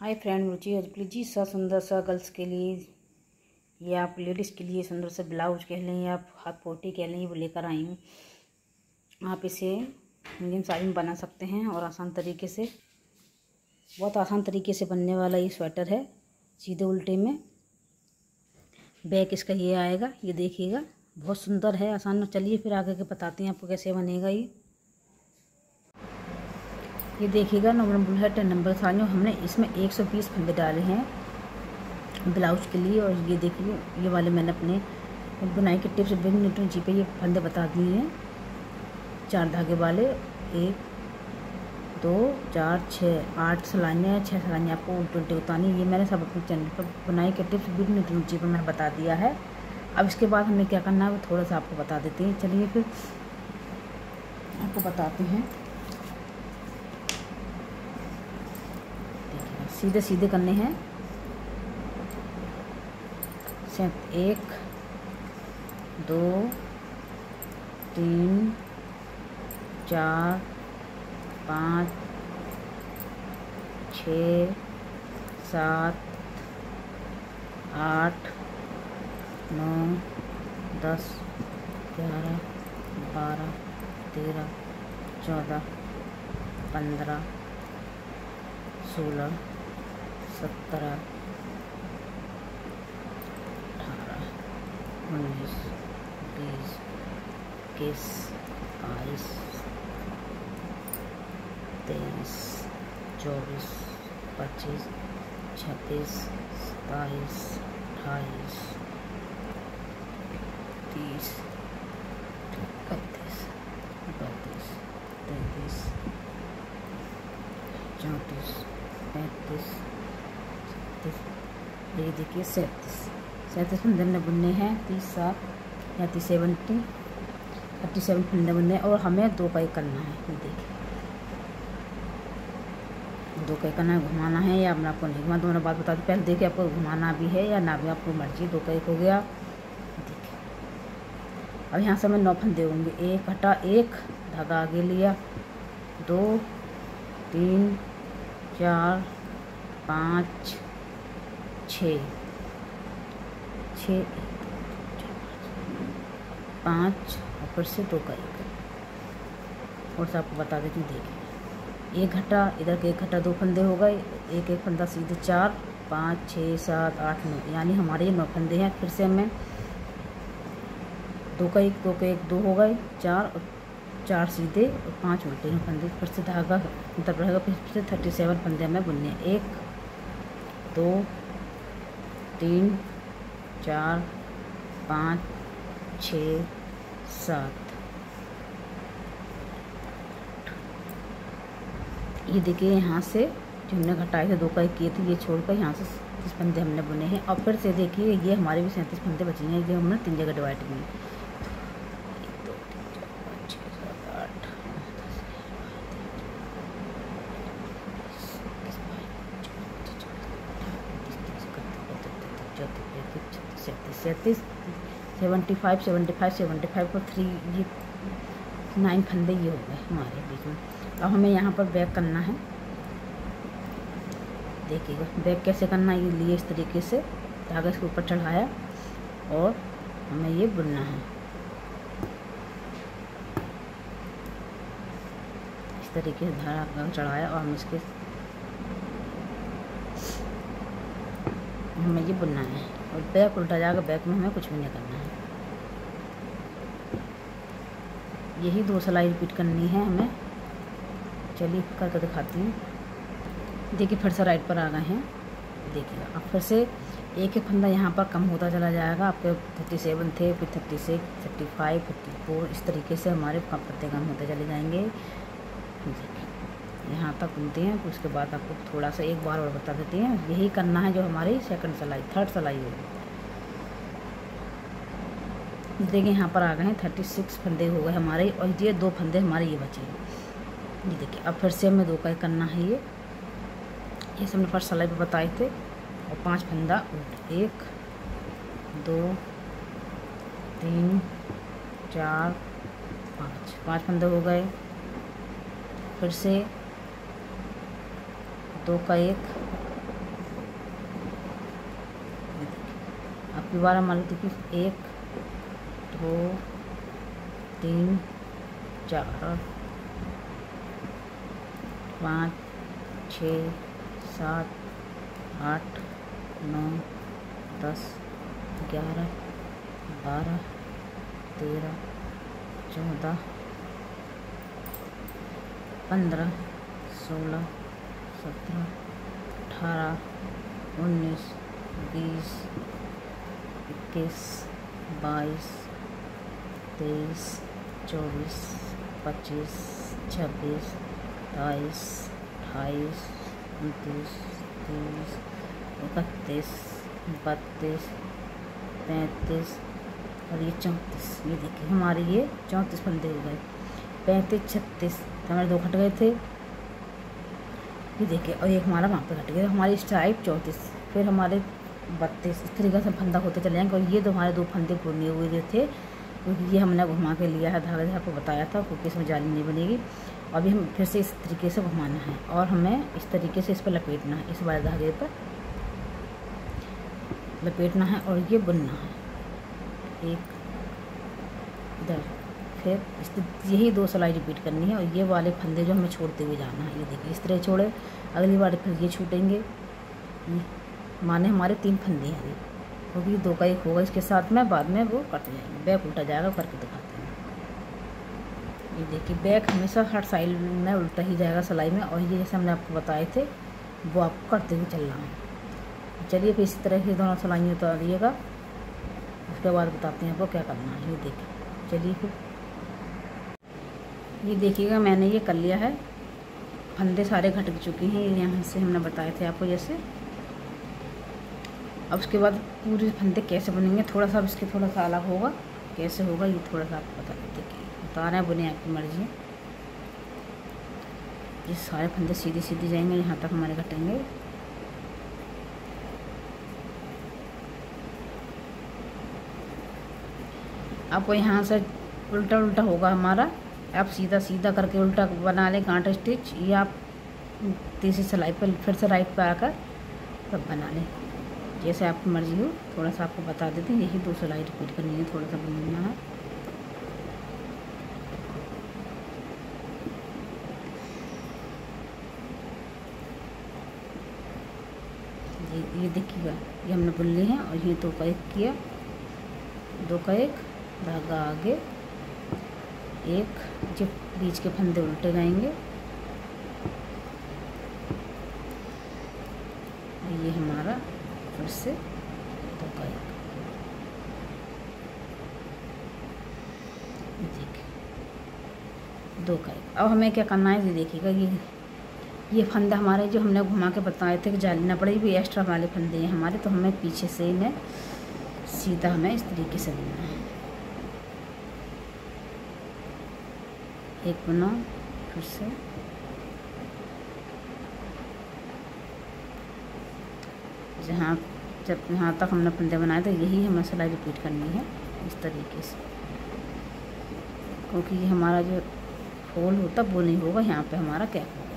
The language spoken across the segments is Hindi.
हाय फ्रेंड, रुचि अजपली जी सा सुंदर सा गर्ल्स के लिए या आप लेडीज़ के लिए सुंदर सा ब्लाउज कह लें या आप हाथ पोटी कह लें, वो लेकर आई हूँ। आप इसे मीडियम साइज में बना सकते हैं और आसान तरीके से, बहुत आसान तरीके से बनने वाला ये स्वेटर है। सीधे उल्टे में बैक इसका ये आएगा, ये देखिएगा, बहुत सुंदर है, आसान। चलिए फिर आगे के बताते हैं आपको कैसे बनेगा ये देखिएगा। नंबर है 10 नंबर साड़ियों, हमने इसमें 120 फंदे डाले हैं ब्लाउज के लिए। और ये देखिए, ये वाले मैंने अपने बुनाई के टिप्स बिग जी पे ये फंदे बता दिए हैं। 4 धागे वाले, 1 2 4 6 8 सलाइयाँ, 6 सलाइयाँ आपको उल्टे उतारनी। ये मैंने सब अपने चैनल पर बुनाई के टिप्स बिग जी पर मैंने बता दिया है। अब इसके बाद हमें क्या करना है वो थोड़ा सा आपको बता देते हैं। चलिए फिर आपको बताते हैं। सीधे सीधे करने हैं। 1 2 3 4 5 6 7 8 9 10 11 12 13 14 15 16 17 18 19 20 21 22 23 24 25 26 27 28 30 31 32 33 34 35 ये देखिए 37 फंदे हमने बुनने हैं। 30 या 37 फंदे बुनने हैं और हमें 2 का 1 करना है। ये देखिए 2 का 1 करना है, घुमाना है या मैं आपको नहीं घुमा, दोनों बात बता दी। पहले देखिए आपको घुमाना भी है या ना भी, आपको मर्जी। 2 का 1 हो गया। देखिए अब यहाँ से हमें 9 फंदे होंगे। 1 हटा, 1 धागा आगे लिया, 2 3 4 5 6 5 और फिर से 2 का 1 और से आपको बता देती हूँ। देखिए 1 घटा, इधर के 1 घटा, 2 फंदे हो गए। 1 फंदा सीधे 4 5 6 7 8 9, यानी हमारे ये 9 फंदे हैं। फिर से हमें 2 का 1 2 का 1 2 हो गए, 4 और 4 सीधे और 5 उल्टे हैं फंदे। फिर से धागा तब रहेगा। फिर से 37 फंदे हमें बुनने हैं। 1 2 3 4 5 6 7। ये देखिए यहाँ से जो हमने घटाए थे 2 का 1 किए थे, ये छोड़कर यहाँ से 37 फंदे हमने बुने हैं। और फिर से देखिए ये हमारे भी 37 फंदे बचे हैं, ये हमने 3 जगह डिवाइड किए हैं। 1 2 3 4 5 6 7 8 37 75 और 3 ये 9 फंदे ये हो गए हमारे बीच में। अब हमें यहाँ पर बैक करना है। देखिएगा बैक कैसे करना है। ये लिए इस तरीके से धागा इसके ऊपर चढ़ाया और हमें ये बुनना है। इस तरीके से धागा चढ़ाया और हम इसके हमें ये बुनना है और बैक उल्टा जाएगा। बैक में हमें कुछ भी नहीं करना है। यही 2 सिलाई रिपीट करनी है हमें। चलिए करके दिखाती हूँ। देखिए फिर से राइट पर आ गए हैं। देखिएगा अब फिर से 1 फंदा यहाँ पर कम होता चला जाएगा। आपके 37 थे, फिर 36 35 54, इस तरीके से हमारे पत्ते कम होते चले जाएंगे। यहाँ तक बुनते हैं। फिर उसके बाद आपको थोड़ा सा एक बार और बता देते हैं। यही करना है जो हमारी सेकंड सिलाई, थर्ड सिलाई होगी। देखिए यहाँ पर आ गए हैं 36 फंदे हो गए हमारे और ये 2 फंदे हमारे ये बचे हैं। ये देखिए अब फिर से हमें 2 का 1 करना है। ये हमने फर्स्ट सिलाई पे बताए थे। और 5 फंदा उल्टा, 1 2 3 4 5 फंदे हो गए। फिर से 2 का 1 दोबारा मान लो देखिए 1 2 3 4 5 6 7 8 9 10 11 12 13 14 15 16 17 18 19 20 21 22 23 24 25 26 27 28 29 30 31 32 35 और ये 34। ये देखिए हमारे ये 34 फंदे हो गए। 35 36 तो हमारे 2 कट गए थे, ये देखिए, और एक हमारा वहाँ पे कट गया। हमारी स्ट्राइप 34, फिर हमारे 32। इस तरीके से फंदा होते चले जाएंगे। और ये तो हमारे 2 फंदे पूर्णे हुए जो थे, क्योंकि ये हमने घुमा के लिया है धागा, आपको बताया था, क्योंकि इसमें जाली नहीं बनेगी। अभी हम फिर से इस तरीके से घुमाना है और हमें इस तरीके से इस पर लपेटना है, इस वाले धागे पर लपेटना है और ये बुनना है एक इधर। फिर इस यही 2 सिलाई रिपीट करनी है। और ये वाले फंदे जो हमें छोड़ते हुए जाना है, ये देखिए इस तरह छोड़े, अगली बार फिर ये छूटेंगे। माने हमारे 3 फंदे हैं, क्योंकि 2 का 1 होगा इसके साथ में, बाद में वो कट जाएंगे। बैक उल्टा जाएगा, करके दिखाते हैं। ये देखिए बैक हमेशा हर साइड में उल्टा ही जाएगा सिलाई में। और ये जैसे हमने आपको बताए थे वो आपको करते हुए चलना है। चलिए फिर इसी तरह से दोनों सिलाइयाँ उतारिएगा, उसके बाद बताते हैं आपको क्या करना है। ये देखिए, चलिए फिर ये देखिएगा मैंने ये कर लिया है। फंदे सारे घट चुके हैं, यहाँ से हमने बताए थे आपको जैसे। अब उसके बाद पूरे फंदे कैसे बनेंगे, थोड़ा सा अब इसके थोड़ा सा अलग होगा। कैसे होगा ये थोड़ा सा आपको बता देते कि उतारना है बुने आपकी मर्जी है। ये सारे फंदे सीधे सीधे जाएंगे, यहाँ तक हमारे कटेंगे। आपको यहाँ से उल्टा उल्टा होगा हमारा, आप सीधा सीधा करके उल्टा बना लें गांठ स्टिच, या आप तीसरी सिलाई पर फिर से राइट पर आकर तब बना लें, जैसे आपकी मर्ज़ी हो। थोड़ा सा आपको बता देते हैं, यही 2 सिलाई रिपीट करनी है, थोड़ा सा बनना है। ये देखिएगा, ये हमने बुन ली है। और ये 2 का 1 किया, 2 का 1 धागा आगे, 1 जो बीच के फंदे उल्टे जाएंगे। ये हमारा फिर से 2 का 1, देखिए 2 का 1। अब हमें क्या करना है, ये देखिएगा, ये फंदा हमारे जो हमने घुमा के बताए थे कि जाली ना पड़े, भी एक्स्ट्रा वाले फंदे हैं हमारे, तो हमें पीछे से इन्हें सीधा हमें इस तरीके से बुनना है। एक बुना, फिर से जब यहाँ तक हमने फंदे बनाए थे, यही हमें सिलाई रिपीट करनी है इस तरीके से, क्योंकि ये हमारा जो होल होता वो नहीं होगा, यहाँ पे हमारा कैप हो गया।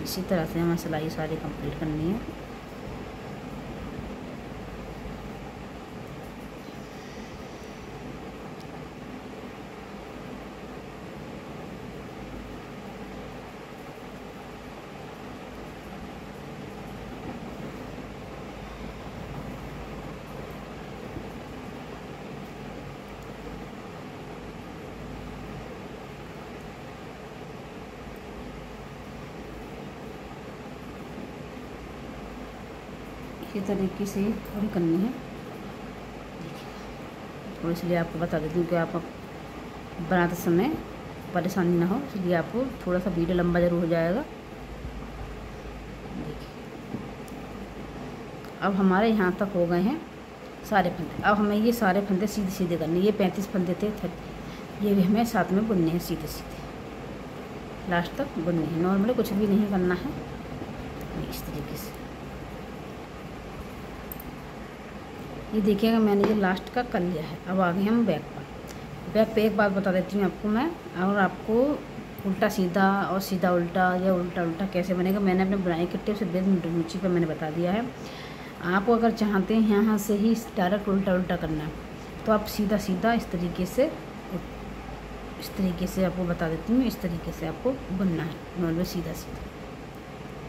इसी तरह से हमें सिलाई सारी कंप्लीट करनी है। इसी तरीके से थोड़ी करनी है। थोड़ी इसलिए आपको बता देती हूँ कि आप बनाते समय परेशानी ना हो, इसलिए आपको थोड़ा सा वीडियो लंबा जरूर हो जाएगा। देखिए अब हमारे यहाँ तक हो गए हैं सारे फंदे। अब हमें ये सारे फंदे सीधे सीधे करने, ये 35 फंदे थे, ये भी हमें साथ में बुनने हैं सीधे सीधे। लास्ट तक बुननी है। नॉर्मली कुछ भी नहीं करना है, इस तरीके से। ये देखिएगा मैंने ये लास्ट का कर लिया है। अब आ गए हम बैक पर। बैक पे एक बात बता देती हूँ आपको मैं, और आपको उल्टा सीधा और सीधा उल्टा या उल्टा उल्टा कैसे बनेगा मैंने अपने बुनाई के टिप्स बेस्ट रुचि पर मैंने बता दिया है। आप अगर चाहते हैं यहाँ से ही डायरेक्ट उल्टा उल्टा करना है तो आप सीधा सीधा इस तरीके से आपको बता देती हूँ, इस तरीके से आपको बुनना है नॉर्मल सीधा सीधा।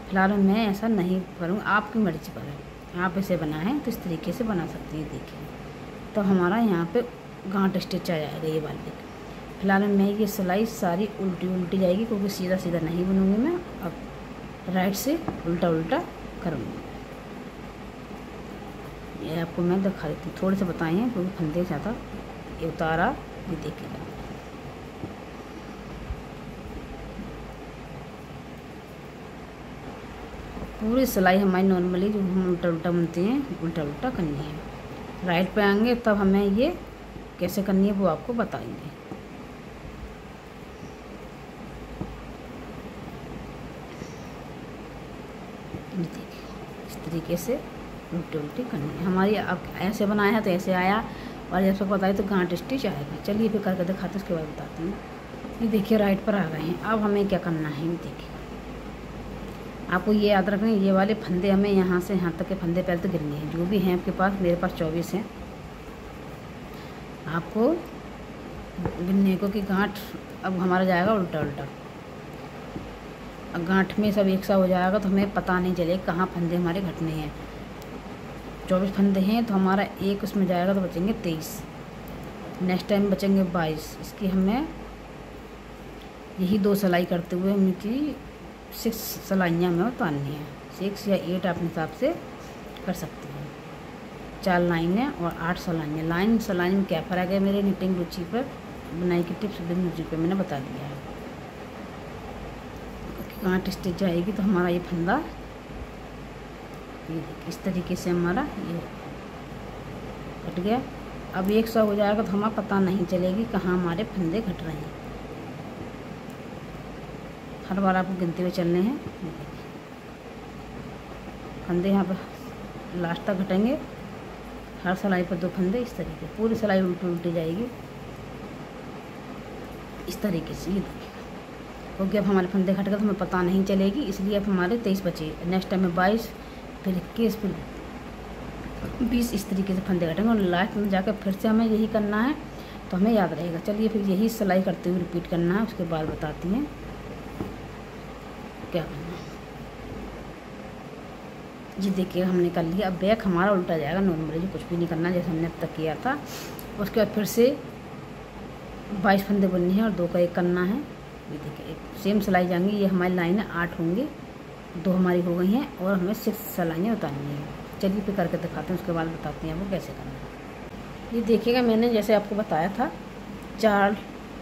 फिलहाल मैं ऐसा नहीं करूँगा, आपकी मर्जी पर है। आप ऐसे बनाएं तो इस तरीके से बना सकते हैं। देखिए तो हमारा यहाँ पे गांठ स्टिच आ जाएगा ये वाली। फिलहाल मैं ये सिलाई सारी उल्टी जाएगी क्योंकि सीधा सीधा नहीं बनूँगी मैं, अब राइट से उल्टा उल्टा करूँगी। ये आपको मैं दिखा देती हूँ, थोड़े से बताए हैं क्योंकि फंदे ज़्यादा ये उतारा। ये देखिएगा पूरी सिलाई हमारी नॉर्मली जो हम उल्टा उल्टा बुनते हैं उल्टा उल्टा करनी है। राइट पे आएंगे तब हमें ये कैसे करनी है वो आपको बताएंगे। देखिए इस तरीके से उल्टी करनी है हमारी। अब ऐसे बनाया है तो ऐसे आया, और जैसे बताए तो गांठ स्टिच आएगा। चलिए फिर करके दिखाते उसके बाद बताती हूँ। ये देखिए राइट पर आ गए हैं। अब हमें क्या करना है, देखिए आपको ये याद रखना है, ये वाले फंदे हमें यहाँ से यहाँ तक के फंदे पहले तो गिरने हैं, जो भी हैं आपके पास। मेरे पास 24 हैं। आपको गिनने को कि गांठ अब हमारा जाएगा उल्टा उल्टा। अब गांठ में सब एक सा हो जाएगा तो हमें पता नहीं चलेगा कहाँ फंदे हमारे घटने हैं। 24 फंदे हैं तो हमारा एक उसमें जाएगा तो बचेंगे 23। नेक्स्ट टाइम बचेंगे 22। इसकी हमें यही 2 सिलाई करते हुए उनकी 6 सिलाइयाँ में उतारनी है। 6 या 8 अपने हिसाब से कर सकते हैं। 4 लाइनें और 8 सिलाइयाँ। लाइन सिलाई में क्या फ़र्क है मेरे निटिंग रुचि पर, बुनाई की टिप्स बिन रुचि पर मैंने बता दिया है। गांठ स्टिच आएगी तो हमारा ये फंदा ये देखिए इस तरीके से हमारा ये कट गया। अब 100 हो जाएगा तो हमें पता नहीं चलेगी कहाँ हमारे फंदे घट रहे हैं। हर बार आपको गिनते हुए चलने हैं। फंदे यहाँ पर लास्ट तक घटेंगे। हर सिलाई पर 2 फंदे इस तरीके, पूरी सिलाई उल्टी जाएगी इस तरीके से। ये देखिए क्योंकि अब हमारे फंदे घट गए तो हमें पता नहीं चलेगी, इसलिए अब हमारे 23 बचे। नेक्स्ट टाइम में 22, फिर 21, फिर 20 इस तरीके से फंदे घटेंगे। और लास्ट में जाकर फिर से हमें यही करना है तो हमें याद रहेगा। चलिए फिर यही सिलाई करते हुए रिपीट करना है, उसके बाद बताती हैं क्या करना है। जी देखिए हमने कर लिया। अब बैक हमारा उल्टा जाएगा नॉर्मली, जो कुछ भी नहीं करना जैसे हमने अब तक किया था। उसके बाद फिर से 22 फंदे बननी है और 2 का 1 करना है। ये देखिए सेम सिलाई जाएंगी। ये हमारी लाइनें 8 होंगी, 2 हमारी हो गई हैं और हमें 6 सिलाइयाँ उतारनी है। चलिए फिर करके दिखाते हैं, उसके बाद बताते हैं वो कैसे करना है। ये देखिएगा मैंने जैसे आपको बताया था 4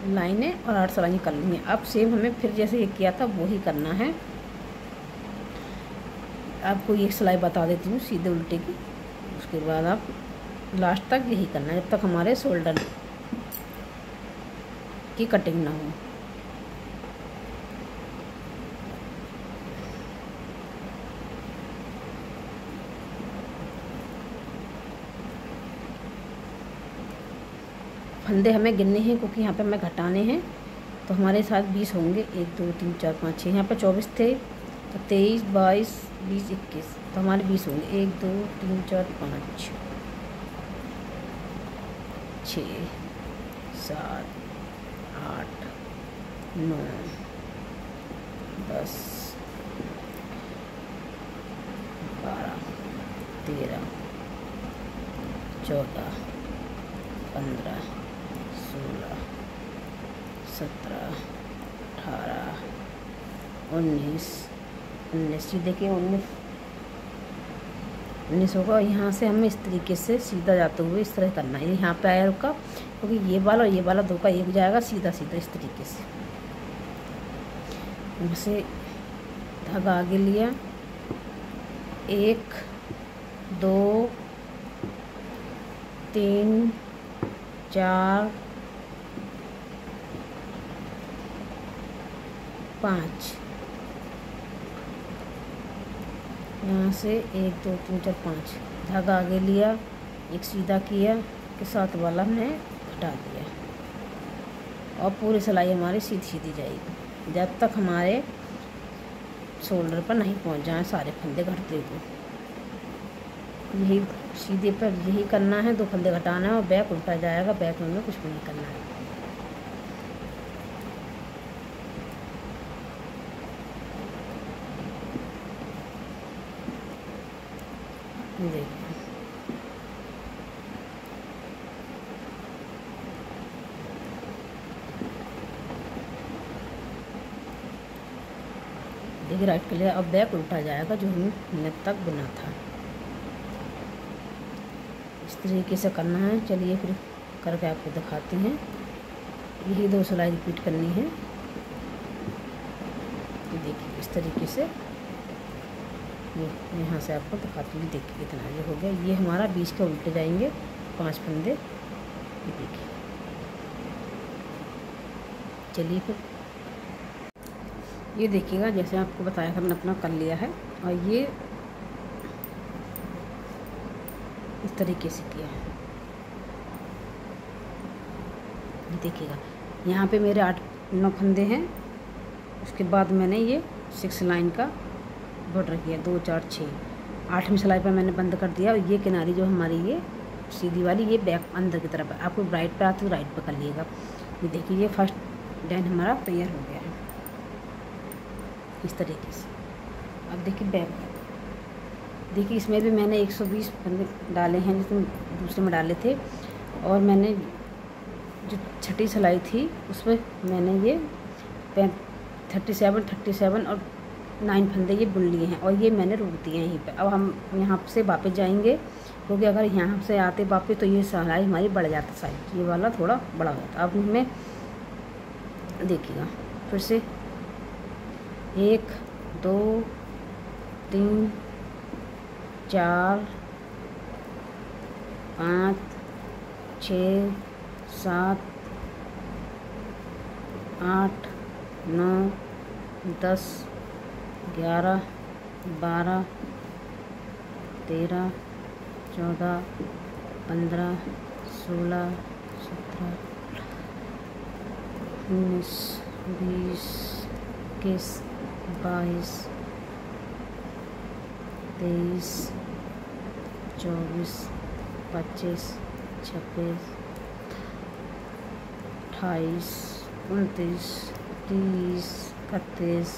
लाइनें और 8 सिलाइयाँ कर ली हैं। अब सेम हमें फिर जैसे ये किया था वो ही करना है। आपको ये सिलाई बता देती हूँ सीधे उल्टे की, उसके बाद आप लास्ट तक यही करना है जब तक हमारे शोल्डर की कटिंग ना हो। फंदे हमें गिनने हैं क्योंकि यहाँ पे हमें घटाने हैं, तो हमारे साथ 20 होंगे। 1 2 3 4 5 6, यहाँ पे 24 थे तो 23 22 20 21, तो हमारे 20 होंगे। 1 2 3 4 5 6 7 8 9 10 12 13 14 15 16 17 18 19 19 देखिए 19 होगा। यहाँ से हमें इस तरीके से सीधा जाते हुए इस तरह करना है। यहाँ पे आया रुका क्योंकि ये वाला और ये वाला 2 का 1 जाएगा सीधा सीधा इस तरीके से। यहाँ से धागा आगे लिया, 1 2 3 4 5, यहाँ से 1 2 3 4 5 धागा आगे लिया, एक सीधा किया के साथ वाला हमने घटा दिया और पूरी सिलाई हमारी सीधी सीधी जाएगी जब तक हमारे शोल्डर पर नहीं पहुंच जाए सारे फंदे घटते हुए। यही सीधे पर यही करना है, 2 फंदे घटाना है और बैक उल्टा जाएगा, बैक में कुछ भी नहीं करना है। देखिए राइट के लिए अब बैक उल्टा जाएगा जो हमने तक बुना था। इस तरीके से करना है। चलिए फिर करके आपको दिखाते हैं। यही 2 सिलाई रिपीट करनी है। देखिए इस तरीके से ये यहाँ से आपको दिखाती हूँ। देखिए इतना ये हो गया। ये हमारा 20 के उल्टे जाएंगे 5 फंदे। ये देखिए, चलिए फिर ये देखिएगा जैसे आपको बताया हमने अपना कर लिया है और ये इस तरीके से किया है। ये देखिएगा यहाँ पे मेरे 8-9 फंदे हैं। उसके बाद मैंने ये 6 लाइन का बॉर्डर किया 2 4 6 8वीं सिलाई पर मैंने बंद कर दिया। और ये किनारी जो हमारी ये सीधी वाली ये बैक अंदर की तरफ है। आपको राइट पे आती है राइट पे कर लीजिएगा। ये देखिए ये फर्स्ट डिजाइन हमारा तैयार हो गया है इस तरीके से। अब देखिए बैक, देखिए इसमें भी मैंने 120 फंदे डाले हैं जिसमें दूसरे में डाले थे। और मैंने जो छठी सिलाई थी उसमें मैंने ये 37 और 9 फंदे ये बुन लिए हैं और ये मैंने रोक दिए हैं यहीं पे। अब हम यहाँ से वापस जाएंगे क्योंकि अगर यहाँ से आते वापस तो ये सिलाई हमारी बढ़ जाता साइड, ये वाला थोड़ा बड़ा हो जाता। अब हमें देखिएगा फिर से 1 2 3 4 5 6 7 8 9 10 11 12 13 14 15 16 17 19 20 21 22 23 24 25 26 28 29 30 31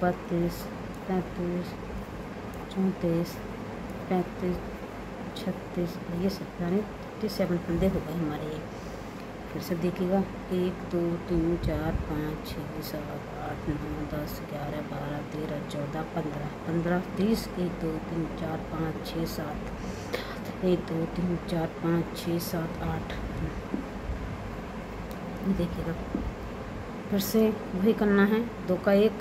32 33 34 35 36 ये 37 फंदे हो गए हमारे। ये फिर से देखिएगा 1 2 3 4 5 6 7 8 9 10 11 12 13 14 15 15 30 1 2 3 4 5 6 7 1 2 3 4 5 6 7 8 देखिएगा फिर से वही करना है। 2 का 1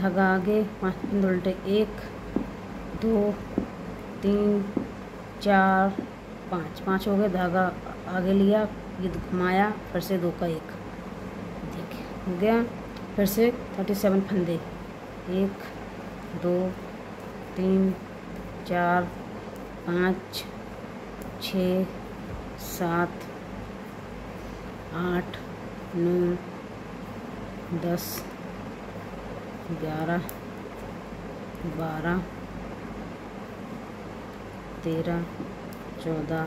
धागा आगे 5 फंदे उल्टे 1 2 3 4 5 हो गए। धागा आगे लिया, ये घुमाया, फिर से 2 का 1 देखिए हो गया। फिर से 37 फंदे 1 2 3 4 5 6 7 8 9 10 11 12 13 14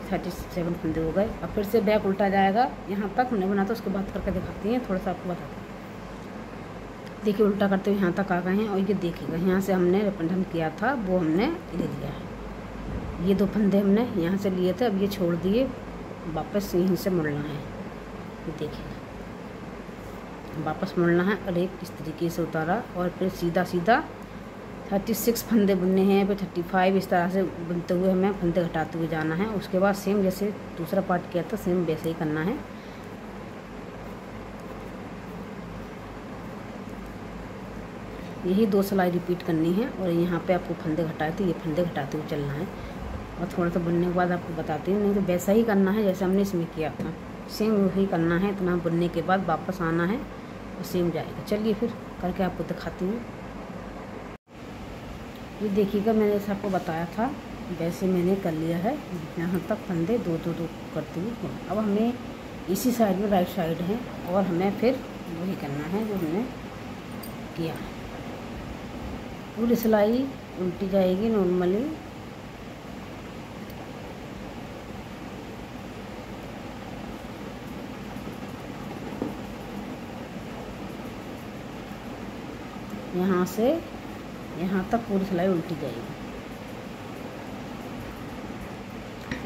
37 फंदे हो गए। अब फिर से बैक उल्टा जाएगा। यहाँ तक हमने बना था, उसके बाद करके दिखाती हैं, थोड़ा सा आपको बताते हैं। देखिए उल्टा करते हुए यहाँ तक आ गए हैं और ये देखिएगा यहाँ से हमने रिपंडन किया था वो हमने ले लिया है। ये 2 फंदे हमने यहाँ से लिए थे, अब ये छोड़ दिए, वापस यहीं से मुड़ना है। ये देखिए वापस मुड़ना है और एक इस तरीके से उतारा और फिर सीधा सीधा 36 फंदे बुनने हैं, फिर 35 इस तरह से बुनते हुए हमें फंदे घटाते हुए जाना है। उसके बाद सेम जैसे दूसरा पार्ट किया था सेम वैसे ही करना है। यही 2 सिलाई रिपीट करनी है और यहाँ पे आपको फंदे घटाए थे, ये फंदे घटाते हुए चलना है। और थोड़ा सा बुनने के बाद आपको बताती हूँ, नहीं तो वैसा ही करना है जैसे हमने इसमें किया था, सेम वही करना है। इतना बुनने के बाद वापस आना है और सेम जाएगा। चलिए फिर करके आपको दिखाती हूँ। ये देखिएगा मैंने जैसे आपको बताया था वैसे मैंने कर लिया है। यहाँ तक फंदे 2-2 करते हुए अब हमें इसी साइड में राइट साइड है और हमें फिर वही करना है जो हमने किया। पूरी सिलाई उल्टी जाएगी नॉर्मली। यहाँ से यहाँ तक पूरी सिलाई उल्टी जाएगी।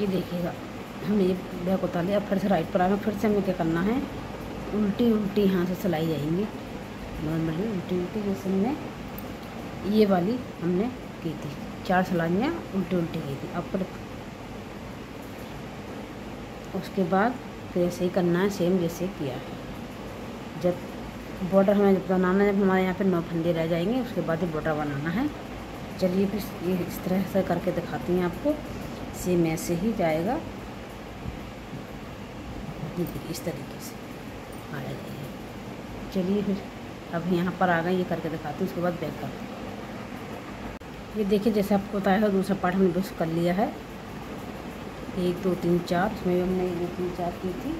ये देखिएगा हमने ये बैक उतार लिया। अब फिर से राइट पर आना, फिर से हमें क्या करना है, उल्टी उल्टी यहाँ से सिलाई जाएंगी नॉर्मली, उल्टी उल्टी जैसे हमने ये वाली हमने की थी। 4 सिलाइयाँ उल्टी उल्टी की थी। अब फिर उसके बाद फिर ऐसे ही करना है सेम जैसे किया है। जब बॉर्डर हमें जब बनाना है, जब हमारे यहाँ पे 9 फंदे रह जाएंगे उसके बाद ही बॉर्डर बनाना है। चलिए फिर ये इस तरह से करके दिखाती हैं आपको। सेम ऐसे ही जाएगा, इस तरीके से आ जाएगा। चलिए फिर अब यहाँ पर आ गए, ये करके दिखाती हूँ, उसके बाद बैक करते हैं। ये देखिए जैसे आपको बताया है दूसरा पार्ट हमने बस कर लिया है। 1 2 3 4 इसमें हमने 1 2 3 4 की थी,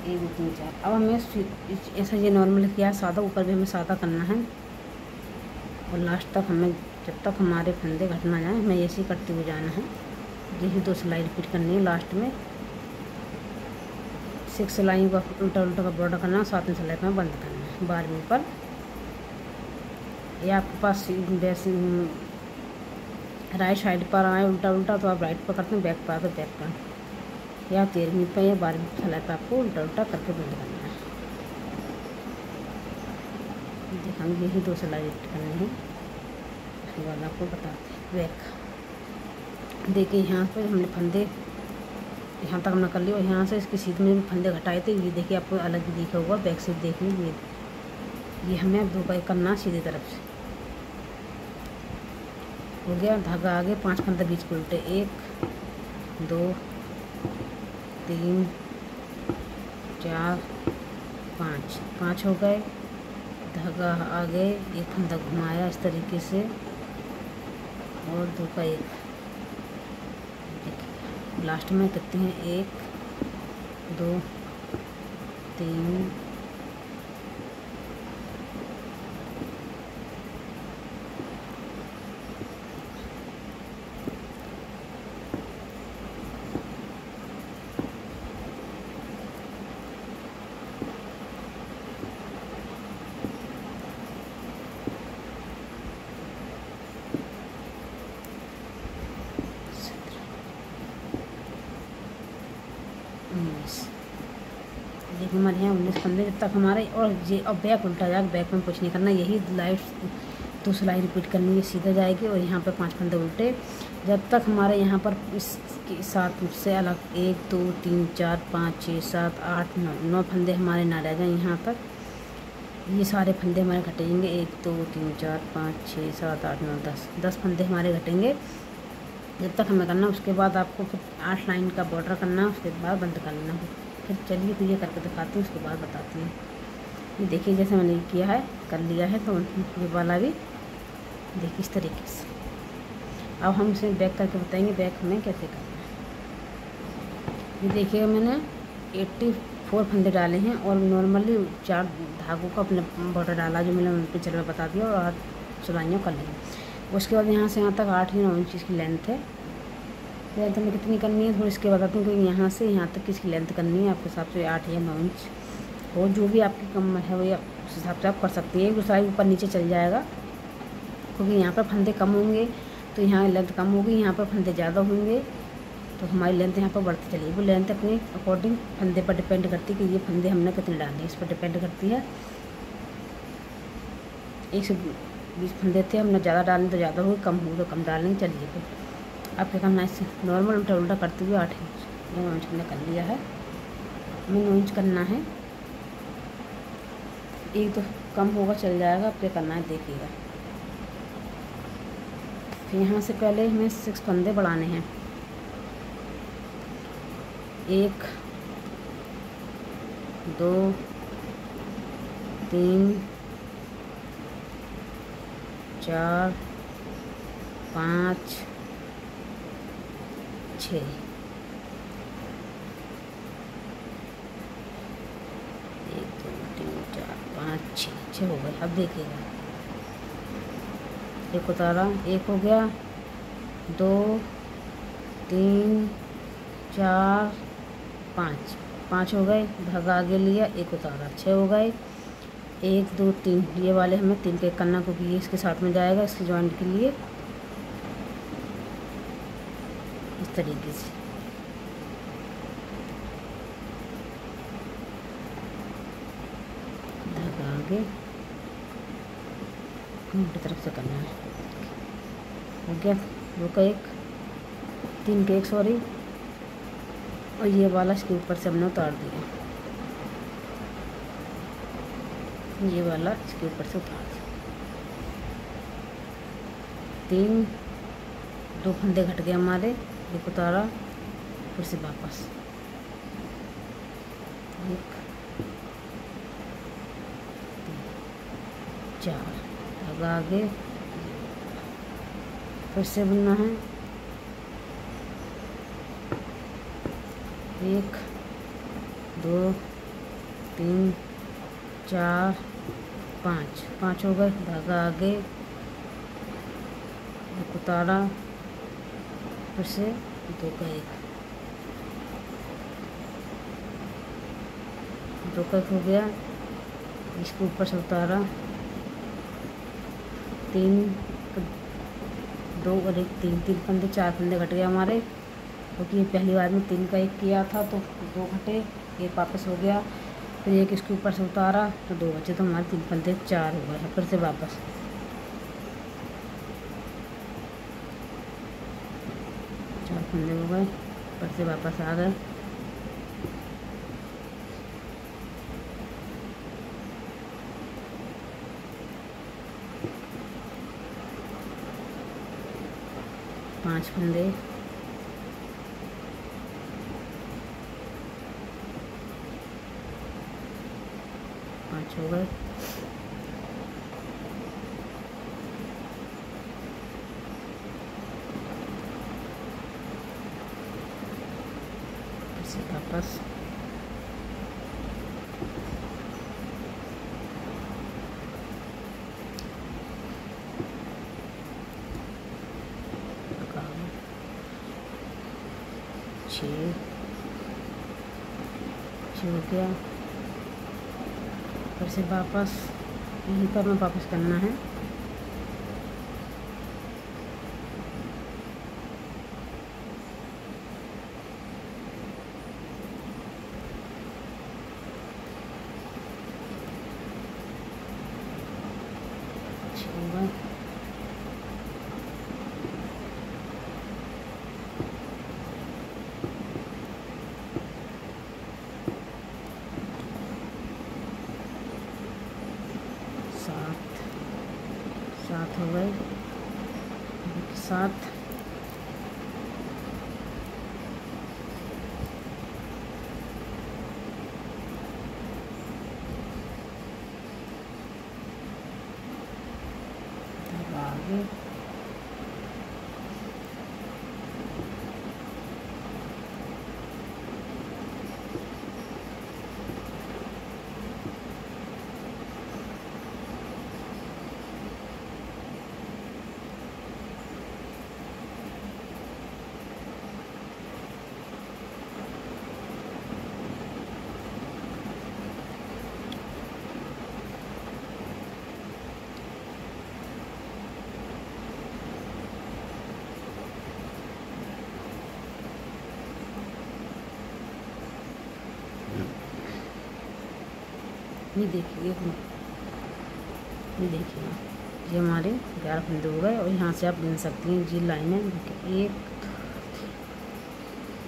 1 2 3 4। अब हमें ऐसा ये नॉर्मल किया है सादा, ऊपर भी हमें सादा करना है और लास्ट तक हमें जब तक हमारे फंदे घट ना जाए हमें ऐसे ही करते हुए जाना है। यही 2 सिलाई रिपीट करनी है। लास्ट में 6 सिलाइयों का उल्टा उल्टा का बॉर्डर करना है, 7वीं सिलाई में बंद करना है 12वीं पर। या आपके पास वैसे राइट साइड पर आए उल्टा उल्टा तो आप राइट पर करते हैं, बैक पर आए तो बैक पर, या 13वीं पर या 12वीं सिलाई पर आपको उल्टा उल्टा करके बंद करना है। देखेंगे यही 2 सिलाई रिपीट करनी है। उसके बाद आपको बताते हैं बैक। देखिए यहाँ पर हमने फंदे यहाँ तक हमने कर लिया और यहाँ से इसकी सीध में फंदे घटाए थे। ये देखिए आपको अलग भी दिखा होगा, बैक से देख लीजिए। ये हमें अब 2 बार करना सीधी तरफ से। हो गया, धागा आगे 5 फंदे बीच के उल्टे, 1 2 3 4 5 हो गए। धागा आगे, एक फंदा घुमाया इस तरीके से और 2 का 1। लास्ट में करते हैं 1 2 3 देखिए हमारे यहाँ 19 फंदे जब तक हमारे, और ये अब बैक उल्टा जाएगा, बैक में कुछ नहीं करना। यही लाइट 2 सिलाई रिपीट करनी है, सीधा जाएगी और यहाँ पर 5 फंदे उल्टे जब तक हमारे यहाँ पर इसके साथ से अलग 1 2 3 4 5 6 7 8 9 फंदे हमारे ना रह जाएँ। यहाँ तक ये सारे फंदे हमारे घटेंगे, 1 2 3 4 5 6 7 8 9 10 फंदे हमारे घटेंगे जब तक हमें करना। उसके बाद आपको फिर 8 लाइन का बॉर्डर करना, उसके बाद बंद करना। फिर चलिए फिर ये करके दिखाती हूँ, उसके बाद बताती हूँ। ये देखिए जैसे मैंने किया है, कर लिया है, तो ये वाला भी देखिए इस तरीके से। अब हम इसे बैक करके बताएंगे बैक हमें कैसे करना है। ये देखिए मैंने 84 फंदे डाले हैं और नॉर्मली 4 धागों का अपने बॉर्डर डाला जो मैंने उन पिक्चर में बता दिया, और 8 सिलाइयाँ कर ली। उसके बाद यहाँ से यहाँ तक 8 या 9 इंच की लेंथ है। लेंथ हमें कितनी करनी है थोड़ी इसके बताती हूँ, क्योंकि यहाँ से यहाँ तक किसकी लेंथ करनी है आपके हिसाब से 8 या 9 इंच, और जो भी आपकी कम है वही उस हिसाब से आप कर सकती हैं। एक दूसरा ऊपर नीचे चल जाएगा, क्योंकि यहाँ पर फंदे कम होंगे तो यहाँ लेंथ कम होगी, यहाँ पर फंदे ज़्यादा होंगे तो हमारी लेंथ यहाँ पर बढ़ती चली। वो लेंथ अपने अकॉर्डिंग फंदे पर डिपेंड करती है कि ये फंदे हमने कितने डालने हैं, इस पर डिपेंड करती है। 120 फंदे थे, हमने ज़्यादा डालें तो ज़्यादा हो, कम हो तो कम डालेंगे। चलिए फिर अब क्या करना है, इससे नॉर्मल उल्टा उल्टा करते हुए 8 इंच 9 इंच हमने कर लिया है। हमें 9 इंच करना है, एक तो कम होगा चल जाएगा। अब क्या करना है देखिएगा, फिर यहाँ से पहले हमें 6 फंदे बढ़ाने हैं। 1 2 3 4 5 6 1 2 3 4 5 6 हो गए। अब देखिएगा, एक उतारा, एक हो गया, 2 3 4 5 हो गए, धागा आगे लिया, एक उतारा, 6 हो गए। 1 2 3 ये वाले हमें 3 का करना, क्योंकि ये इसके साथ में जाएगा, इसके जॉइंट के लिए इस तरीके से। धागा आगे उल्टी तरफ से करना है। हो गया, 2 का 1 3 का 1 सॉरी, और ये वाला इसके ऊपर से हमने उतार दिया, ये वाला इसके ऊपर से उतार दिया। 3 2 फंदे घट गए हमारे, एक उतारा, फिर से वापस 1 3 4 धागा आगे, फिर से बुनना है। 1 2 3 4 5 हो गए, धागा आगे, एक उतारा, फिर से 2 का 1 हो गया, इसके ऊपर से उतारा, 3 2 और 1 3 फंदे, 4 फंदे घट गए हमारे, क्योंकि ये पहली बार में 3 का 1 किया था तो 2 घटे, 1 वापस हो गया, फिर 1 इसके ऊपर से उतारा तो 2 बचे, तो हमारे 3 फंदे 4 हो गए। फिर से वापस 4 फंदे हो गए, फिर से वापस आ गए। पाँच फंदे, 5 हो गए, फिर से वापस हो गया, फिर से वापस यहीं पर हमें वापस करना है। सात हो गए, 7 आगे, ये देखिए ये देखिए ये हमारे 11 फंदे हो गए। और यहाँ से आप गिन सकती हैं जी लाइनें। देखिए 1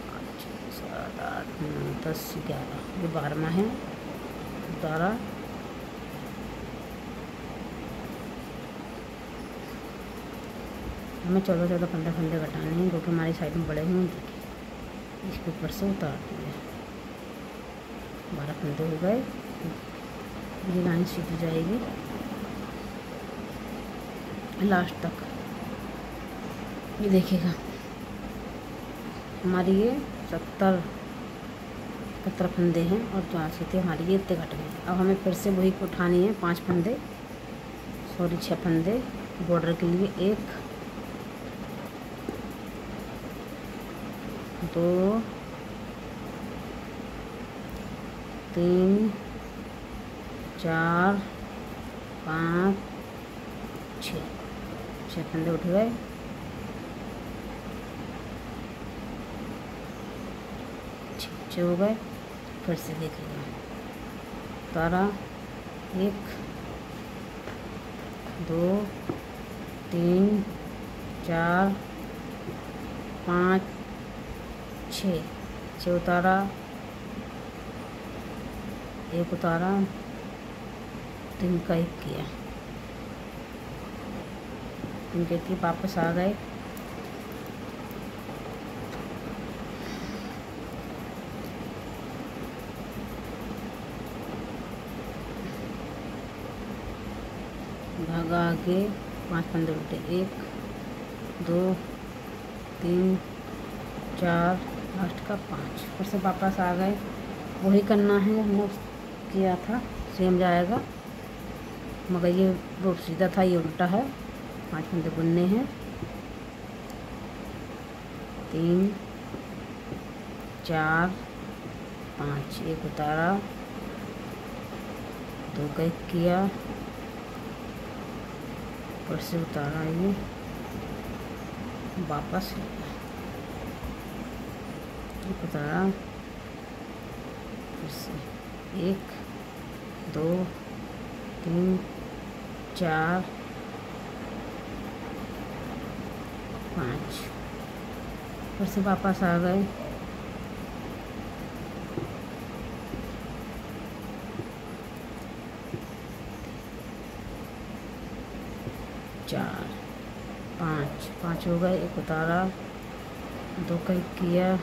5 6 7 8 9 10 11, ये 12वां है। 12 हमें 14 15 फंदे घटाने हैं क्योंकि हमारी साइड में बड़े हुए। देखिए इसके ऊपर से उतार दिए, 12 फंदे हो गए। ये लाइन सीधी जाएगी लास्ट तक। ये देखिएगा हमारी ये 70 फंदे हैं और जो से थे हमारी ये इतने घट गए। अब हमें फिर से वही उठानी है 5 फंदे, सॉरी 6 फंदे बॉर्डर के लिए। 1 2 3 4 5 6 फंदे उठ गए। 6 हो गए। फिर से देखिएगा 12 1 2 3 4 5 6 उतारा, 1 उतारा, 3 का 1 किया, 3 के वापस आ गए। धागा आगे 5 फंदे उल्टे, 1 2 3 4 लास्ट का 5। फिर से वापस आ गए। वही करना है हमने किया था, सेम जाएगा मगर ये रोड सीधा था, ये उल्टा है। 5 फंदे बुनने हैं, 3 4 5, 1 उतारा, 2 का 1 किया, ऊपर से उतारा, ये वापस उतारा, फिर से 1 2 3 4 5, फिर से वापस आ गए। चार 5 हो गए। 1 उतारा, 2 का 1 किया,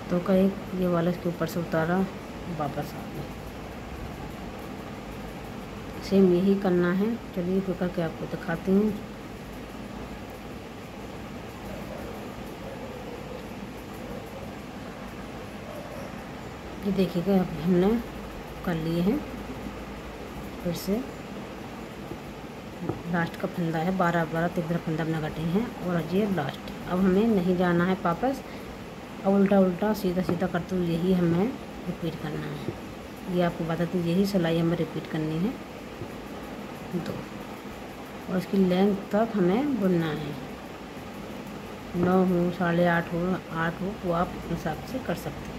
2 का 1 ये वाला इसके ऊपर से उतारा, वापस आ गए। सेम यही करना है। चलिए फिर करके आपको दिखाती हूँ। ये देखिएगा अभी हमने कर लिए हैं। फिर से लास्ट का फंदा है, 12 13 फंदा हमने घटे हैं और ये लास्ट। अब हमें नहीं जाना है वापस, अब उल्टा सीधा सीधा करते हुए यही हमें रिपीट करना है। ये आपको बताती हूँ, यही सिलाई हमें रिपीट करनी है 2, और इसकी लेंथ तक हमें बुनना है। 9 हो, 8.5 हो, 8 हो, वो आप अपने हिसाब से कर सकते हैं।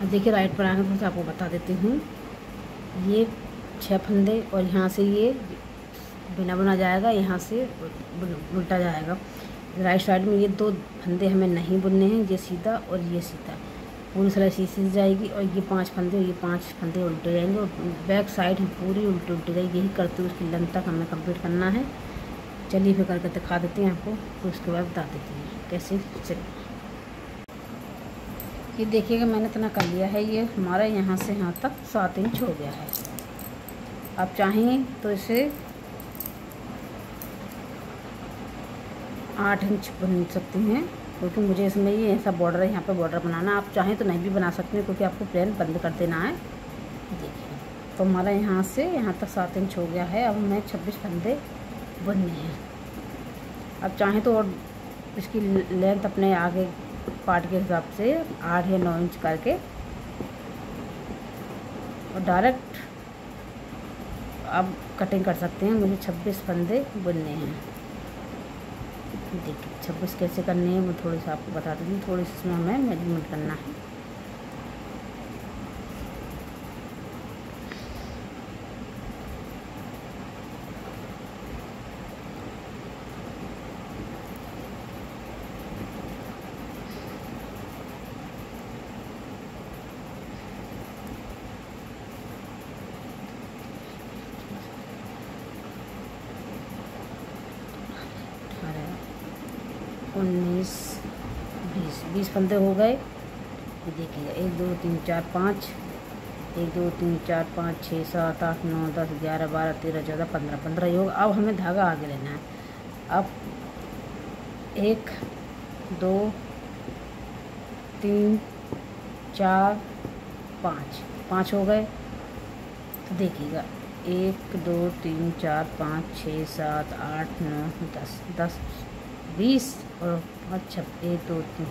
अब देखिए राइट पर आकर फिर आपको बता देती हूँ। ये 6 फंदे और यहाँ से ये बिना बुना जाएगा, यहाँ से उल्टा जाएगा। राइट साइड में ये 2 फंदे हमें नहीं बुनने हैं, ये सीधा और ये सीधा, पूरी सिलाई सीधी जाएगी। और ये 5 फंदे और ये 5 फंदे उल्टे जाएंगे और बैक साइड पूरी उल्टी जाएगी। यही करते हुए उसकी लेंथ तक हमें कंप्लीट करना है। चलिए फिर करके दिखा देते हैं आपको, तो उसके बाद बता देते हैं कैसे चलिए। ये देखिएगा मैंने इतना कर लिया है, ये हमारा यहाँ से यहाँ तक 7 इंच हो गया है। आप चाहें तो इसे 8 इंच बन सकती हैं, क्योंकि मुझे इसमें ये ऐसा बॉर्डर है, यहाँ पे बॉर्डर बनाना। आप चाहें तो नहीं भी बना सकते हैं, क्योंकि आपको प्लेन बंद कर देना है। देखिए तो हमारा यहाँ से यहाँ तक 7 इंच हो गया है। अब हमें 26 फंदे बुनने हैं। अब चाहें तो और इसकी लेंथ अपने आगे पार्ट के हिसाब से 8 या 9 इंच करके और डायरेक्ट आप कटिंग कर सकते हैं। मुझे 26 फंदे बुनने हैं। देखिए 26 कैसे करने हैं मैं थोड़ी सा आपको बता दूँगी। थोड़ी सी इसमें हमें मेजरमेंट करना है। 25 20 फंदे हो गए। ये देखिएगा 1 2 3 4 5, 1 2 3 4 5 6 7 8 9 10 11 12 13 14 15 ही होगा। अब हमें धागा आगे लेना है। अब 1 2 3 4 5 हो गए। तो देखिएगा 1 2 3 4 5 6 7 8 9 10 20 और 1 2 3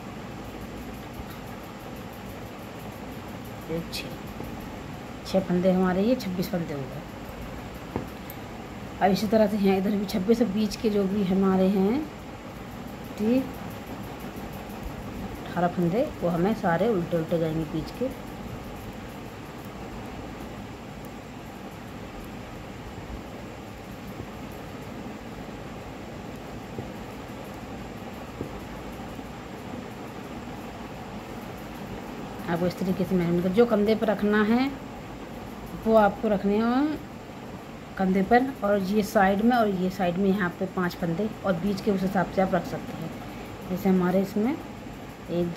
6 फंदे हमारे, ये 26 फंदे हो गए। अब इसी तरह से हैं इधर भी 26 बीच के जो भी हमारे हैं 18 फंदे, वो हमें सारे उल्टे उल्टे जाएंगे बीच के। आपको इस तरीके से मैंने जो कंधे पर रखना है वो आपको रखने हैं कंधे पर, और ये साइड में और ये साइड में यहाँ पे 5 फंदे, और बीच के उस हिसाब से आप रख सकते हैं। जैसे हमारे इसमें 1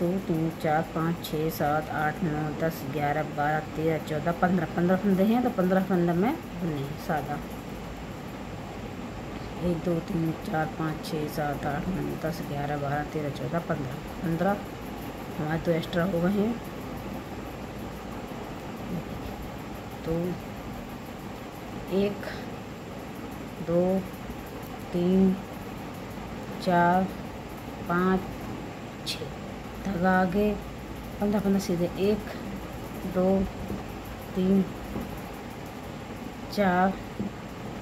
2 3 4 5 6 7 8 9 10 11 12 13 14 15 फंदे हैं, तो 15 फंदे में बुनने हैं सादा। 1 2 3 4 5 6 7 8 9 10 11 12 13 14 15 हमारे तो एक्स्ट्रा हो गए हैं। तो 1 2 3 4 5 6 धागा आगे 15 सीधे 1 2 3 4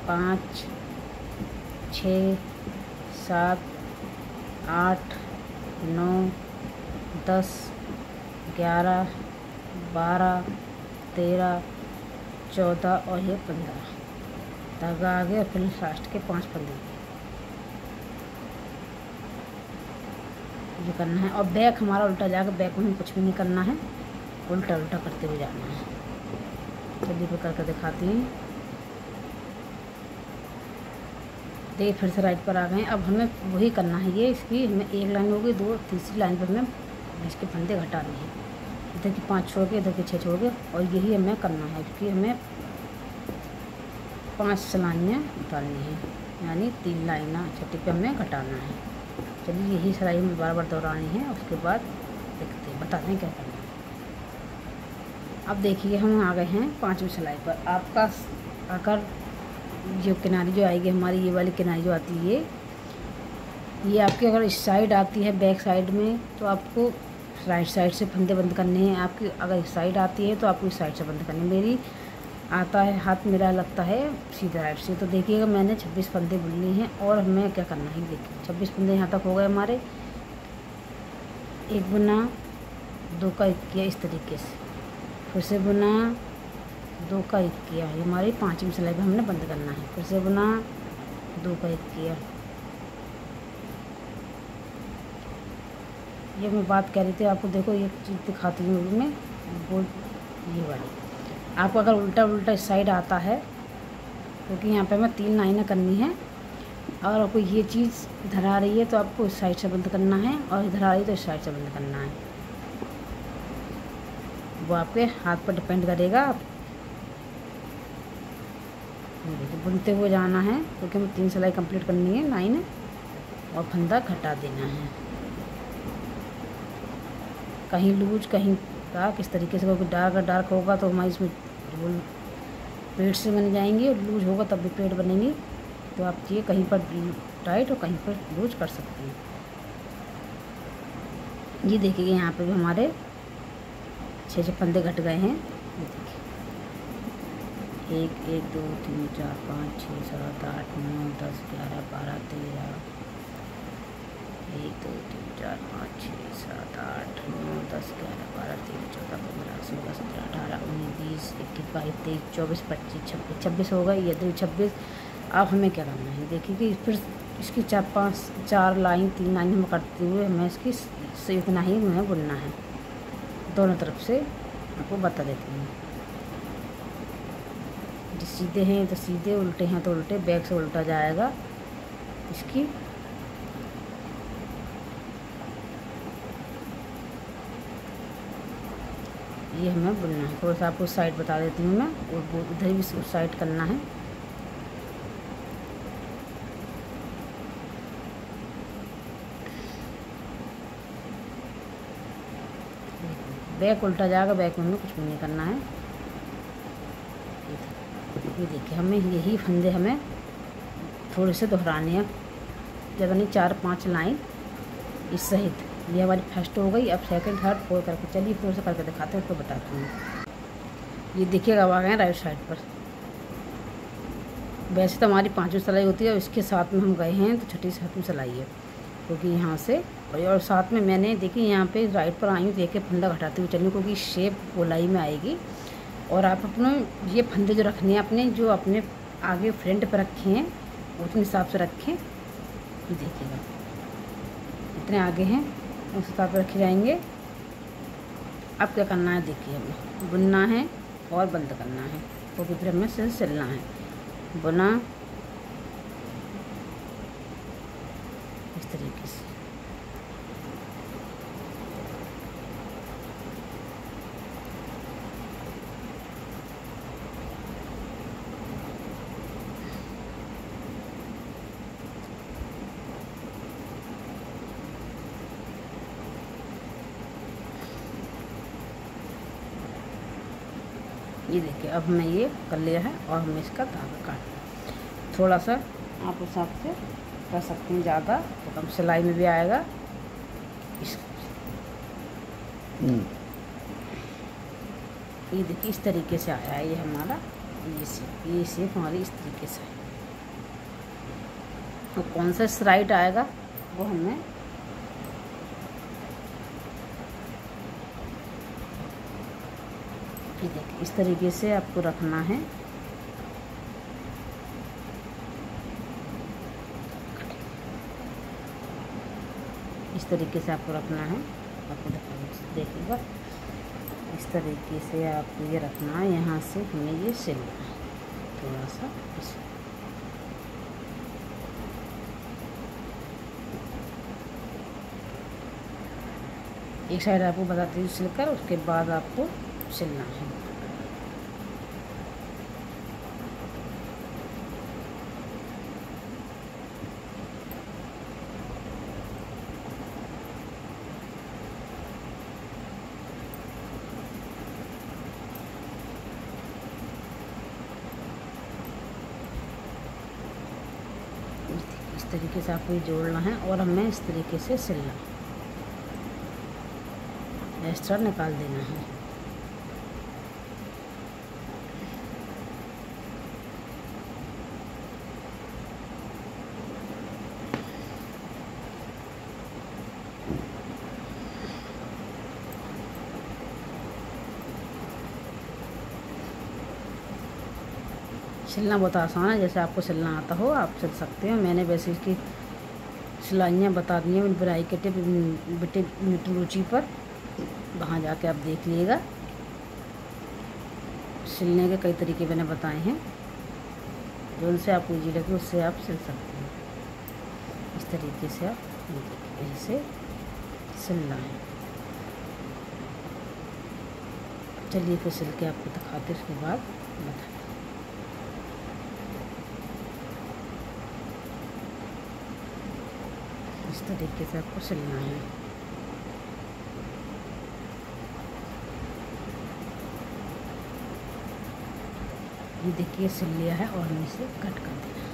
5 6 7 8 9 10 11 12 13 14 और ये 15 धागा आगे, और फिर लास्ट के 5 फंदे ये करना है। और बैक हमारा उल्टा जाकर बैक में कुछ भी नहीं करना है, उल्टा उल्टा करते हुए जाना है। चलिए फिर करके दिखाती हूँ। देखिए फिर से राइट पर आ गए। अब हमें वही करना है, ये इसकी हमें एक लाइन होगी, 2 तीसरी लाइन पर हमें इसके फंदे घटाने हैं। इधर की 5 छोड़ के इधर के 6 छोड़ के, और यही हमें करना है क्योंकि हमें 5 सिलाइयाँ उतारनी है, यानी 3 लाइना छठी पे हमें घटाना है। चलिए यही सिलाई में बार बार दोहरानी है, उसके बाद देखते हैं बताते हैं क्या करना है। अब देखिए हम आ गए हैं 5वीं सिलाई पर। आपका अगर जो किनारी जो आएगी हमारी, ये वाली किनारी जो आती है ये आपकी अगर इस साइड आती है बैक साइड में, तो आपको राइट साइड से फंदे बंद करने हैं। आपकी अगर इस साइड आती है तो आपको इस साइड से बंद करने। मेरी आता है हाथ मेरा लगता है सीधा राइट से। तो देखिएगा मैंने 26 फंदे बुनने हैं, और हमें क्या करना है देखिए 26 फंदे यहाँ तक हो गए हमारे। एक बुना 2 का 1 किया इस तरीके से, फिर से बुना 2 का 1 किया, ये हमारी 5वीं सिलाई पर हमने बंद करना है। फिर से बुना 2 का 1 किया। ये मैं बात कह रही थी आपको, देखो ये चीज़ दिखाती हूँ मैं, वो ये वाली आपको अगर उल्टा उल्टा इस साइड आता है, क्योंकि यहाँ पे हमें 3 लाइनें करनी है, और आपको ये चीज़ इधर आ रही है तो आपको इस साइड से बंद करना है, और इधर आ रही है तो इस साइड से बंद करना है। वो आपके हाथ पर डिपेंड करेगा। बुनते हुए जाना है क्योंकि हमें 3 सिलाई कंप्लीट करनी है लाइन, और फंदा घटा देना है। कहीं लूज कहीं डार्क, इस तरीके से, क्योंकि डार्क होगा तो हमारी इसमें पेट से बन जाएंगी, और लूज होगा तब भी पेट बनेंगी। तो आप ये कहीं पर टाइट और कहीं पर लूज कर सकते हैं। ये देखिए यहाँ पे भी हमारे 6 फंदे घट गए हैं। ये देखिए 1 1 2 3 4 5 6 7 8 9 10 11 12 13 1 2 3 4 5 6 7 8 9 10 11 12 13 14 15 16 17 18 19 20 21 22 23 24 25 26 हो गए। ये 26। अब हमें क्या करना है देखिए कि फिर इसकी 4 लाइन 3 लाइन हम करते हुए हमें इसकी से इतना ही हमें बुनना है। दोनों तरफ से आपको बता देती हूँ। जो सीधे हैं तो सीधे, उल्टे हैं तो उल्टे, बैक से उल्टा जाएगा इसकी। ये हमें बुनना है। थोड़ा सा आपको साइड बता देती हूँ मैं, और वो उधर भी उस साइड करना है। बैक उल्टा जाएगा, बैक में हमें कुछ भी नहीं करना है। ये देखिए, हमें यही फंदे हमें थोड़े से दोहराने हैं, ज़्यादा नहीं, 4-5 लाइन इस सहित। ये हमारी फर्स्ट हो गई। अब सेकंड, थर्ड, फोर्थ करके चलिए फिर से करके दिखाते हैं, तो बताती हूँ। ये देखिएगा, अब आ गए राइट साइड पर। वैसे तो हमारी 5वीं सिलाई होती है, और इसके साथ में हम गए हैं तो 6ठी 7वीं सिलाई है, क्योंकि यहाँ से और साथ में मैंने देखिए यहाँ पे राइट पर आई हूँ, देख के फंदा घटाते हुए चलिए, क्योंकि शेप गोलाई में आएगी। और आप अपने ये फंदे जो रखने हैं अपने, जो अपने आगे फ्रंट पर रखे हैं उतने हिसाब से रखें। ये देखिएगा, इतने आगे हैं उस हिसाब से रखे जाएंगे। अब क्या करना है, देखिए हमें बुनना है और बंद करना है, क्योंकि फिर हमें सिलना है। बुना इस तरीके से, ये देखिए अब हमें ये कर लिया है, और हमें इसका धागा काटना। थोड़ा सा आप उस हिसाब से कर सकते हैं, ज़्यादा तो कम सिलाई में भी आएगा। ये देखिए इस तरीके से आया है ये हमारा, ये शेप हमारी इस तरीके से है। तो कौन सा राइट आएगा वो हमें ये देखिए इस तरीके से आपको रखना है। इस तरीके से आपको रखना है, आपको देखिएगा इस तरीके से आपको ये रखना है। यहाँ से हमें ये सिलना है थोड़ा सा एक साइड आपको बताती हूँ सिलकर, उसके बाद आपको सिलना है। इस तरीके से आपको ये जोड़ना है, और हमें इस तरीके से सिलना है, एक्स्ट्रा निकाल देना है। सिलना बहुत आसान है, जैसे आपको सिलना आता हो आप सिल सकते हो। मैंने वैसे इसकी सिलाइयाँ बता दी हैं बुनाई के टिप यूट्यूब रुचि पर, वहाँ जाके आप देख लीजिएगा। सिलने के कई तरीके मैंने बताए हैं, जो उनसे आपको ईजी लगे उससे आप सिल सकते हैं। इस तरीके से आप ऐसे सिलना है। चलिए फिर सिल के आपको दिखाते, उसके बाद बताते। इस तरीके से आपको सिलना है। ये देखिए सिल लिया है, और हमें इसे कट कर देना है।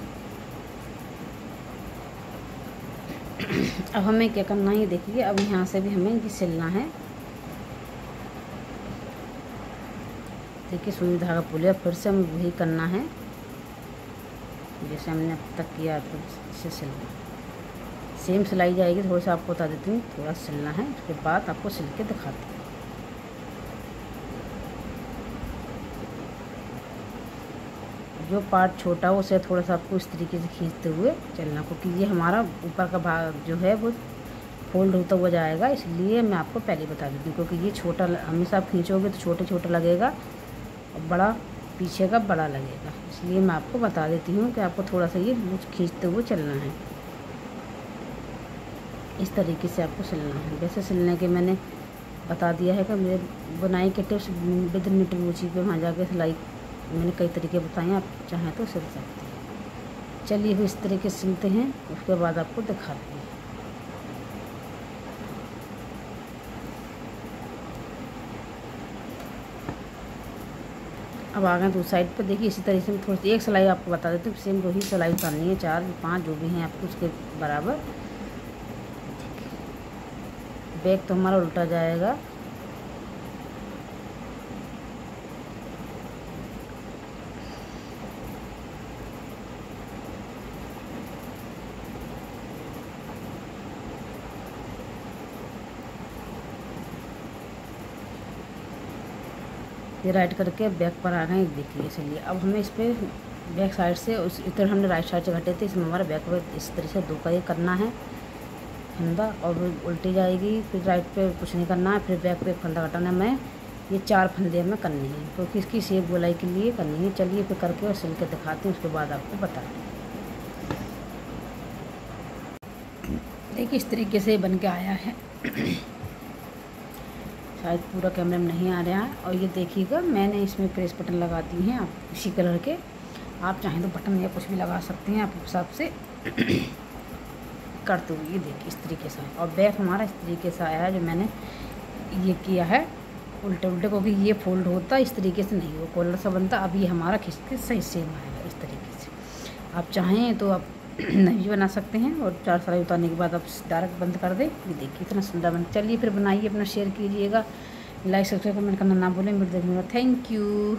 अब हमें क्या करना है, ये देखिए अब यहाँ से भी हमें ये सिलना है। देखिए सुई धागा पुलिया, फिर से हमें वही करना है जैसे हमने अब तक किया, तो इसे सिलना सेम सिलाई जाएगी। थोड़ा सा आपको बता देती हूँ, थोड़ा सिलना है, उसके बाद आपको सिल के दिखाती हूँ। जो पार्ट छोटा हो उसे थोड़ा सा आपको इस तरीके से खींचते हुए चलना, क्योंकि ये हमारा ऊपर का भाग जो है वो फोल्ड होता हुआ जाएगा, इसलिए मैं आपको पहले बता देती हूँ। क्योंकि ये छोटा हमेशा आप खींचोगे तो छोटे छोटा लगेगा, और बड़ा पीछे का बड़ा लगेगा, इसलिए मैं आपको बता देती हूँ कि आपको थोड़ा सा ये खींचते हुए चलना है। इस तरीके से आपको सिलना है। वैसे सिलने के मैंने बता दिया है कि मेरे बुनाई के टिप्स विद निट रुचि पे वहाँ जाके सिलाई मैंने कई तरीके बताए हैं, आप चाहें तो सिल सकते हैं। चलिए फिर इस तरीके से सिलते हैं, उसके बाद आपको दिखाते हैं। अब आ गए दूसरी साइड पर। देखिए इसी तरीके से थोड़ी सी एक सिलाई आपको बता देती हूँ, सेम वही सिलाई उतारनी है, 4 5 जो भी हैं आपको उसके बराबर। बैक तो हमारा उल्टा जाएगा, ये राइट करके बैक पर आ गए। देखिए चलिए अब हमें इस पर बैक साइड से उस इधर हमने राइट साइड से घटे थे, इसमें हमारा बैक पर इस तरह से 2 का ये करना है फंदा, और उल्टी जाएगी। फिर राइट पे कुछ नहीं करना है, फिर बैक पे फंदा घटाना है। मैं ये 4 फंदे हमें करनी है क्योंकि इसकी शेप गोलाई के लिए करनी है। चलिए फिर करके और सिल के दिखाते हैं, उसके बाद आपको बताते हैं। देखिए इस तरीके से बन के आया है, शायद पूरा कैमरे में नहीं आ रहा है। और ये देखिएगा मैंने इसमें प्रेस बटन लगा दी हैं आप इसी कलर के, आप चाहें तो बटन या कुछ भी लगा सकते हैं, आप हिसाब से करते हुए। ये देखिए इस तरीके से, और बैक हमारा इस तरीके से आया है। जो मैंने ये किया है उल्टे उल्टे, क्योंकि ये फोल्ड होता इस तरीके से नहीं, वो कॉलर सा बनता। अब ये हमारा खींच के सही सेम आएगा इस तरीके से। आप चाहें तो आप नहीं भी बना सकते हैं, और 4 सिलाई उतारने के बाद आप डायरेक्ट बंद कर दें। ये देखिए इतना सुंदर बन। चलिए फिर बनाइए, अपना शेयर कीजिएगा, लाइक सब्सक्राइब कमेंट करना ना भूलें। मेरे देखने का थैंक यू।